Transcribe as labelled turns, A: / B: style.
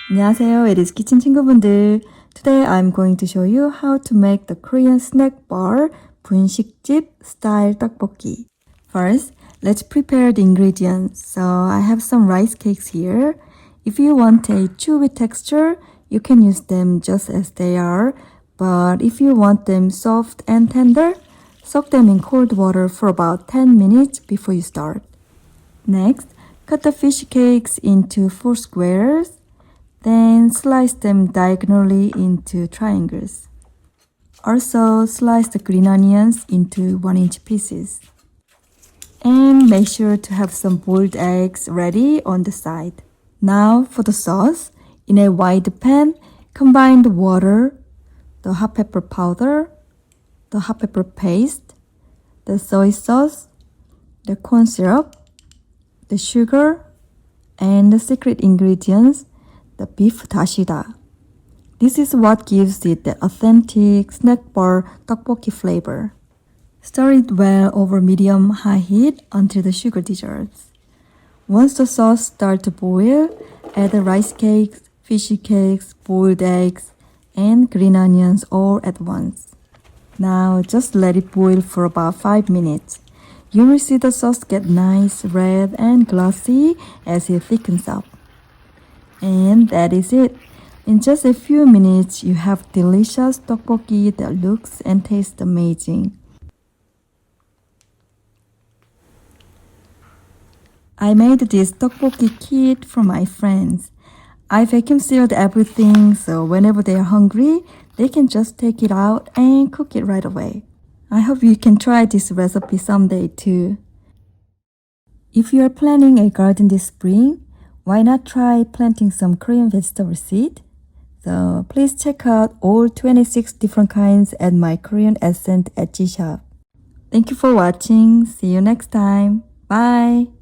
A: 안녕하세요, 에리스 키친 친구분들. Today I'm going to show you how to make the Korean snack bar 분식집 style 떡볶이. First, let's prepare the ingredients. So I have some rice cakes here. If you want a chewy texture, you can use them just as they are. But if you want them soft and tender, soak them in cold water for about 10 minutes before you start. Next, cut the fish cakes into 4 squares. Then slice them diagonally into triangles. Also, slice the green onions into 1-inch pieces. And make sure to have some boiled eggs ready on the side. Now for the sauce. In a wide pan, combine the water, the hot pepper powder, the hot pepper paste, the soy sauce, the corn syrup, the sugar, and the secret ingredients, the Beef Dashida. This is what gives it the authentic snack bar tteokbokki flavor. Stir it well over medium-high heat until the sugar dissolves. Once the sauce starts to boil, add the rice cakes, fishy cakes, boiled eggs, and green onions all at once. Now just let it boil for about 5 minutes. You will see the sauce get nice, red, and glossy as it thickens up. And that is it. In just a few minutes, you have delicious tteokbokki that looks and tastes amazing. I made this tteokbokki kit for my friends. I vacuum sealed everything, so whenever they are hungry, they can just take it out and cook it right away. I hope you can try this recipe someday too. If you are planning a garden this spring, why not try planting some Korean vegetable seed? So please check out all 26 different kinds at my Korean Essence Etsy shop. Thank you for watching. See you next time. Bye!